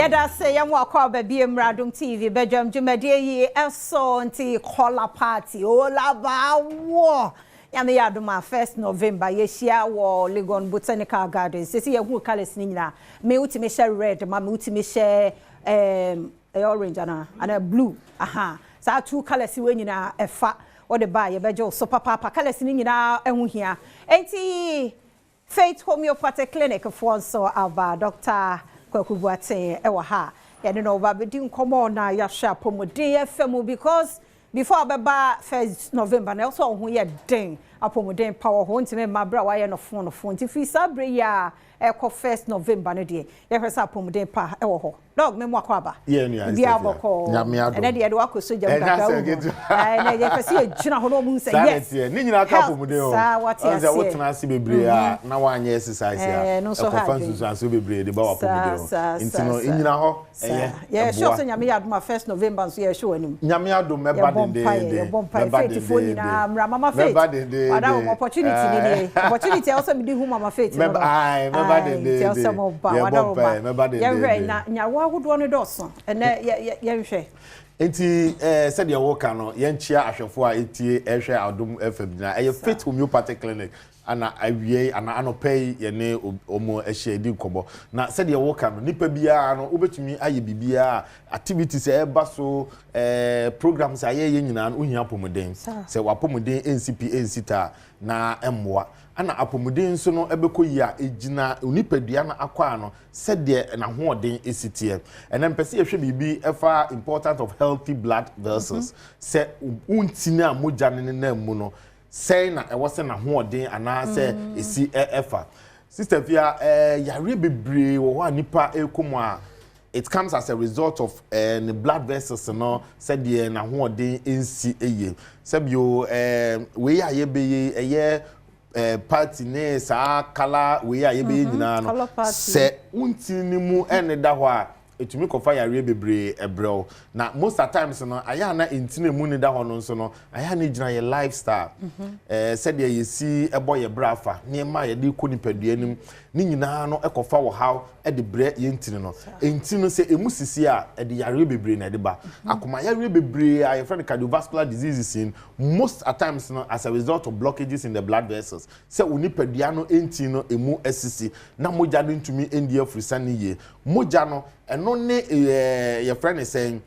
Yada say ya mwa kwa baby Adom TV Badwam Jumadi eso nti kola party ola ba wo ya me Adom first November yeshia wo Legon Botanical Gardens sisi ya hu colors ni nyina me utime share red ma me utime share orange and blue aha sa two colors we nyina efa wo de ba ye beje so papa colors ni nyina ehu hia enti Faith Homeopathic Clinic for so aba Dr. Kwakubuate ewa ha ya no ba be din komo na ya sha pomodin FM because before beba 1st November na also ho ye den apomodin power ho ntime mabra wa ye no phone nti fi sabre ya ekọ 1st November no de ye hwesa apomodin pa ewo ho dog me mo akwaba ye nua bia boko ene de wakoso jam kaka na ye fese ye gina ho no mu say yes ni nyina ka apomodin ho onze wotena ase bebre a na wanye exercise ya ekọ fansu aso bebre de ba apomodin nti no nyina ho ye sure so nyame Adom 1st November so ye show anim nyame Adom meba de Faith for nyina mama Faith ada opportunity ni opportunity also be di hu mama Faith meba de also mo ba ada meba de na nyawo agudo no doso ene ye nhwe enti said ye woka no ye nchia ahwefo a etie ehwe Adom FM na eye Faith Homeopathic Clinic ana awie ana anopay ye ne omo ehye di nkobo na said ye woka no nipa bia no obetumi aye bibia activities e ba so programs aye ye nyina no ohia pomodin se wapomodin NCP ensita na emmoa ana apomodin so no ebekoyi a ejina onipadua na akwa no sede na hoodin esitie ena mpese ehwe bibi efa important of healthy blood vessels se untina moja ne na mu no say na ewose na hoodin ana se esi efa sister fia yare bebre wo ho nipa ekomu a it comes as a result of the blood vessels no said the na hoodin ensi eye sebio we aye beye eye party ne sa kala we aye beye nyina no se untini mu ene da ho a etumi kofa yare bebre ebrel na most of times no aya na entine mu ne da ho no so no aya na gina ye lifestyle said ye yesi ebo ye brafa ne ma ye de konipadua nim ni nyina no ekofa wo how e de bre ye ntine no entine se emusisi a e de yare bebre na de ba akoma yare bebre a ye friend cardiovascular diseases in most at times no as a result of blockages in the blood vessels se onipadua no entine no emu asisi na moja no ntumi endia frusani ye moja no eno ne ye friend saying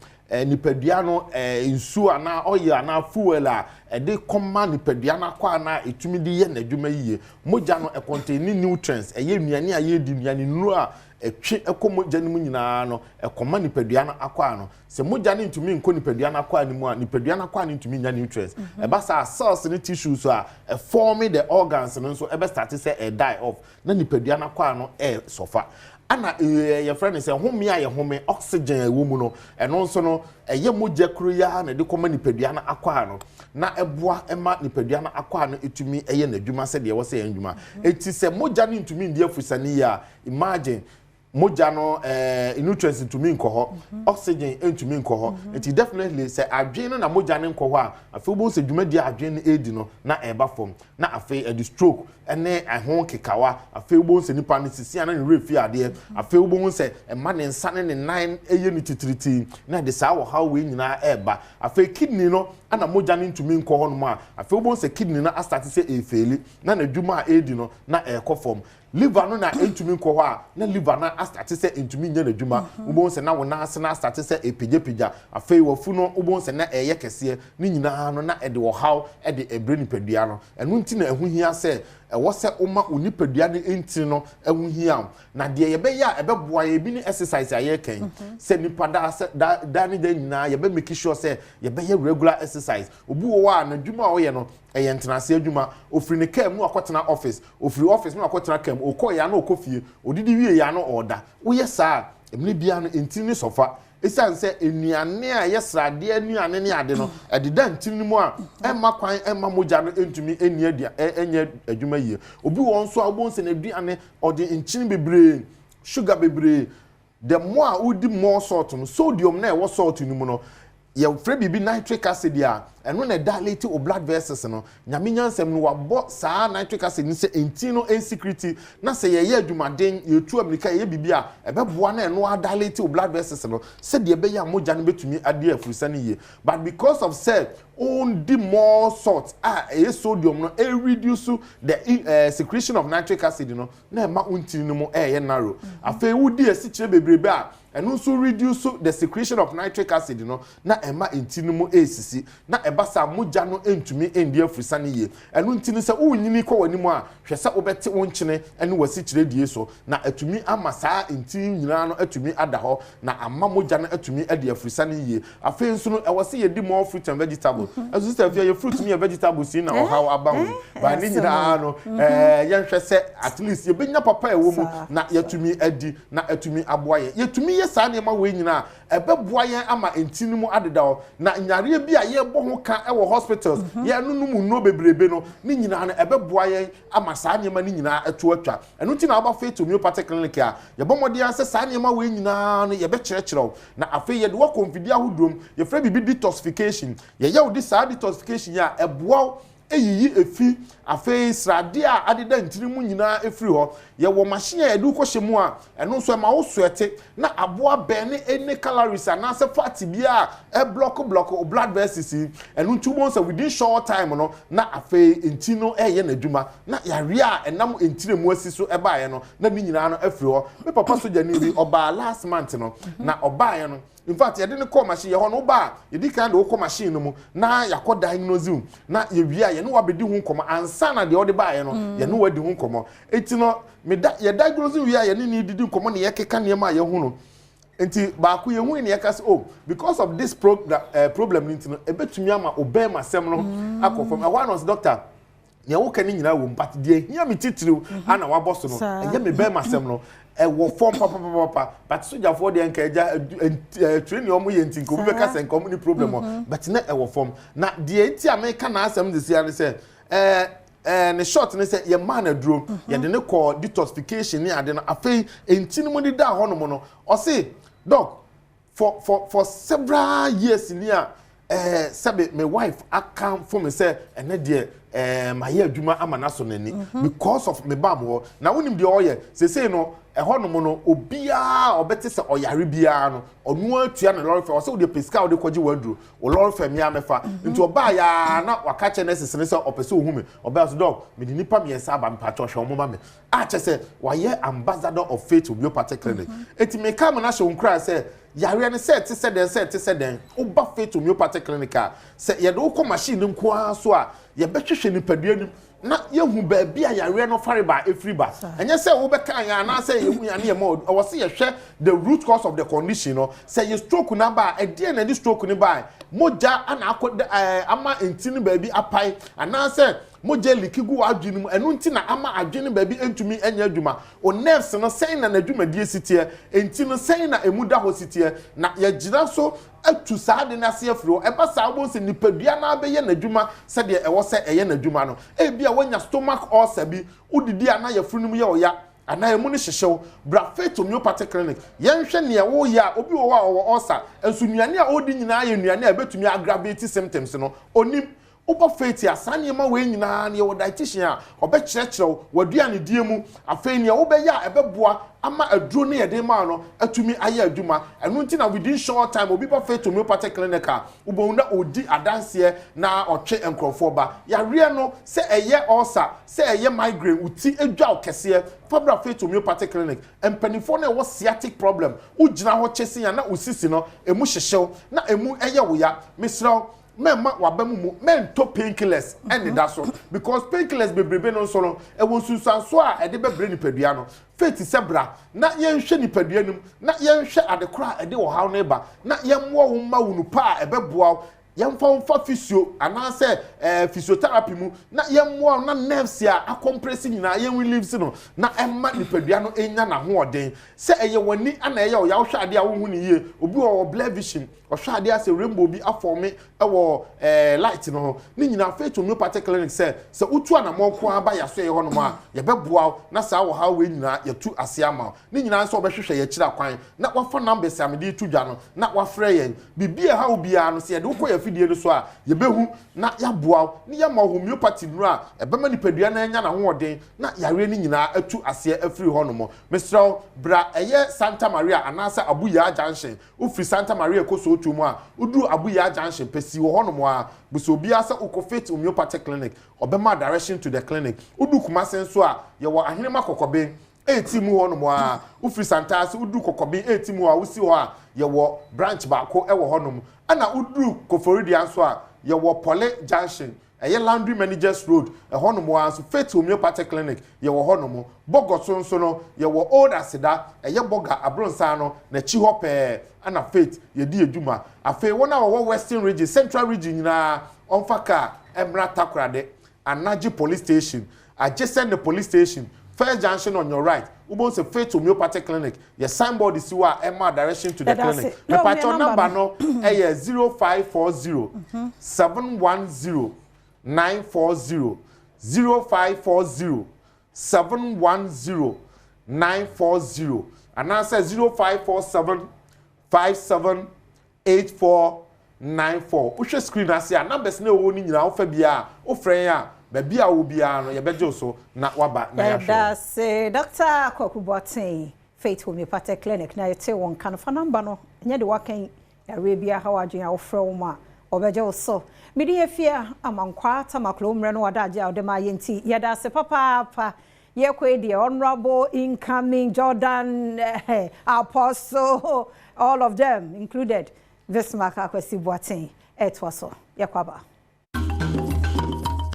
nipadua no nsu ana oil ana fuel a de koma nipadua na kwa na etumi di ye nadwuma yiye moja no contain nutrients eye nuane aye di nuane nuru a etwe ekomoja nimu nyina no ekoma nipadua na akwa no se moja ne ntumi nko nipadua na akwa nimu a nipadua na akwa ne ntumi nya nutrients eba sa cells ne tissues so a forming the organs no so ebe start say die off na nipadua na akwa no sofa ana your friend say home ya ye home oxygen ewo mu no eno nso no eye moja kru ya na de koma nipadua na akwa no na eboa ema nipadua na akwa no etumi eye na dwuma se de wo se dwuma eti se moja ne ntumi ndi afusani ya imagine moja no nutrients ntumi nkoho oxygen ntumi nkoho eti definitely say adwen na moja ne nkoho a afi bo se dwuma di adwen edi no na eba form na afi the stroke ene ahon kekawa afi bo se nipa ne sisi ana ne refi ade afi bo se ema ne nsa ne ne nine eye ni titiriti na de sa wo how we nyina eba afi kidney no ana moja ne ntumi nkoho no ma afi bo se kidney na start say efeli na na dwuma edi no na ekọ form liver no na entumi nko ho a na liver na start say entumi nya nadwuma ubon se na wo na ase na start say epigepija afei wafu no ubon se na eye kese ni nyina no na ede wo haw ede ebre nipadua no enu nti na ehu hia se ewo se oma onipadua ne enti no ehu hia na de ye be ya ebe boa ye bi ni exercise aye kan se nipada se da ni de nyina ye be make sure se ye be ye regular exercise obu wo a na dwuma wo ye no eye ntenase adwuma ofiri ne kam no akotena office ofiri office no akotena kam okoya na okofie odidi wie ya no order wo ye saa emne bia no entini sofa esan se enuane a yesrade anuane ne ade no ededa ntini mu a emma kwan emma moja no entumi eni adia enye adwuma yie obi won so agbo nse na aduane ode nchini bebre sugar bebre the more udi more salt no sodium na e wo salt ni mu no ye frɛ bibi nitric acid ya eno na dilate o blood vessels no nyame nyansem no wabɔ saa nitric acid ni se enti no insecurity na se ye adwumaden ye tu amerika ye bibi a ɛbɛboa na eno dilate o blood vessels no se de be ya mogya no betumi ade afurisa ne ye but because of say on the more salt sodium no reduce the secretion of nitric acid no na ma untini no mo narrow afei wudi asikyire bebrebe a eno so reduce the secretion of nitric acid no na ema ntini mo esisi na eba sa mogya no entumi endi afurisa ne ye eno ntini se unyini kwa wani mu a hwe se obete wonkyene ene wasikyire die so na atumi ama saa ntini nyina no atumi ada ho na ama mogya no atumi ade afurisa ne ye afei nso no ewose ye di more fruit and vegetables as you say your fruit me vegetables in na how about ba ni nyina no yenhwe se at least ye benya papa ewo mu na yatumi adi na atumi aboa ye yatumi ye saa ne ma we nyina ebeboa ye ama ntini mu adeda ho na nyare bi a ye bo ho ka ewo hospitals ye nunu mu no bebrebe no ni nyina na ebeboa ye ama saa ne ma ni nyina atu atwa eno ti na aba faith homeopathic clinic a ye bomodi an se saa ne ma we nyina no ye be kyerɛkyerɛw na afei ye de wa confidi ahodom ye fra bibi detoxification ye ye odi saa detoxification ya eboa eyiyi efi afei srade a adeda ntiri mu nyina efiri ho ye wo machine a edu ko hyemu a eno nso ma wo soete na aboa bene any calories na se fat bia block o blood vessels eno ntubo so within short time no na afei enti no ye na adwuma na yare a enam entire mu asi so eba ye no na ni nyina no afiri ho me papa so jani bi oba last month no na oba ye no in fact ye dey call machine ye ho no ba ye di kan do call machine no mu na yakọ diagnose na ye wi a ye no wabedi hu nkomo ansa na de odi ba ye no ye no wadi hu nkomo enti no me da ye diagnose wi a ye ni didi nkomo na ye keka ne ma ye hu no enti ba ku ye hu ne ye ka oh because of this problem enti no ebetumi ama obey masem no akofom e one was doctor ye wo kan nyina wo but de hia me titiriw ana waboso no ye me be masem no wo form papa but soja for the enkaja train your moye ntinko be ka sen community problem but na wo form na de enti America na asem this year say ne short ne say ye man aduro ye de ne call detoxification ni ade na afei enti no mo da ho no mo no o say doc for several years ni a sabe my wife account for me say ene de my year adwuma amana so nani because of me babo na wonim de oye say no eho no no obia obete se oyare bia no onu atua na lorry o se wo de pesca wo de kwaji wadru wo lorry fa mi amefa nti oba ya na wakache na sesene se opese ohume oba so dog me di nipa me esa ba mpacho hwe omo ma me a che se waye ambassador of faith homeopathic clinic eti me kam na hwe nkra se yare ne se te se den oba faith homeopathic clinic a se ye do ko machine nko aso a ye behwehwe nipadua nim na yehu ba bia yare no fariba efriba enye se wo beka ya na se yehu ya na ye mo wo se ye hwe the root cause of the condition no se ye stroke na ba e die na di stroke ni ba moja ana akode ama entini ba bi apai ana se moja likigu adwini mu enu nti na ama adwini ba bi entumi enya adwuma o nerves no sen na adwuma die sitie enti no sen na emuda ho sitie na ye gira so atu saa de na se afro e ba saa bo se nipadua na be ye na adwuma se de e wo se eye na adwuma no e bia wanya stomach ulcer bi udidi ana ye frunum ye oya ana emu ne hyehyew bra faith homeopathic clinic yenhwe ne wo ya obi wo wa ulcer enso nuane a odi nyina ye nuane a betumi aggravate symptoms no onim uba faith asane ma we nyina ne wo dietitian a obekyerekyerew wadua ne die mu afei ne wo be ya ebeboa ama aduro ne yede ma no atumi aye adwuma enu nti na within short time obi ba faith homeopathic clinic a ubona odi adanse na otwe enkrofo ba yare no se eye ulcer se eye migraine uti edwa okese fabra faith homeopathic clinic empanifo na wo sciatic problem ugina ho kyese ya na usisi no emu hyehyew na emu eye wo ya misraw men wabamu men to painkillers and that's so because painkillers bebrebe no so no e wo susanso a e de bebre ni padua no faith sebra na yenhwe ni padua nim na yenhwe adekora e de wo haw na ba na yemwo wo ma wunu pa e beboa yemfa physio ana se physiotherapy mu na yemmoa na nerves a acompress nyina yen reliefs no na emma nipadua no enya na hoɔden sɛ ɛyɛ wani ana ɛyɛ o ya hwɛ ade a wo hu ne yie obi wɔ blur vision ɔhwɛ ade ase rainbow bi afɔme ɛwɔ light no ne nyina Faith Homeopathic Clinic sɛ utu anamɔ ko aba ya so ɛyɛ hɔ no ma yɛbɛboa na saa wɔ ha we nyina yɛtu ase ama ne nyina nso ɔbɛhwehwɛ yɛ kyira kwan na wafa numbers amede tu dwa no na wafrɛ yɛn bibia ha obia no sɛ yɛde wokɔ yɛ fidie no so a yɛbɛhu na yɛboa ne yɛma homeopathy no a ɛbɛma nipadua na nya na hoɔden na yare ne nyina atu ase afiri hɔ no mo mesrɛw bra ɛyɛ Santa Maria anasa Abuya Junction ufiri Santa Maria ko so otu mu a udu Abuya Junction pesi wɔ hɔ no mo a buso bia sɛ ukɔ Faith Homeopathic Clinic obema direction to the clinic udu Kumase so a yɛwɔ ahenema kokobe etimu hɔ no mo a ufiri Santase udu kokobe etimu a usi hɔ a yɛwɔ branch baako ɛwɔ hɔ no mo ana udu Koforidia so a yɛwɔ Pole Junction ɛyɛ Laundry Managers Road ɛhɔ no mo a so Faith Homeopathic Clinic yɛwɔ hɔ no mo Bogo so no yɛwɔ Old Asida ɛyɛ Boga Abronsa no na chi hɔ pɛɛ ana Faith yɛdi edwuma afei wɔn a wɔwɔ Western Region Central Region nyinaa ɔmfa ka Emra Takrade Anaji Police Station adjacent the police station First Junction on your right Ubon se Faith Homeopathic Clinic your signboard is wa Emma direction to the clinic the patron number no 0540 710 940 0540 710 940 and answer 0547 578494 Ushe screen asia numbers na wo ni nyina wo fa bia wo frɛ ya ba bia wo bia no ye beje so na waba na ya hwe that's Dr. Kokubotin Faith Homeopathic Clinic na yete won kan fa number no nya de wakan ya rebia ha wadwen ya wo frɛ wo ma obeje wo so midi efia amankwa tamaklo mre no wadaje a odema yenti yeda se papa ye kwedi honorable incoming Jordan Apostle all of them included this mark akwesi Boatin etwaso yakwaba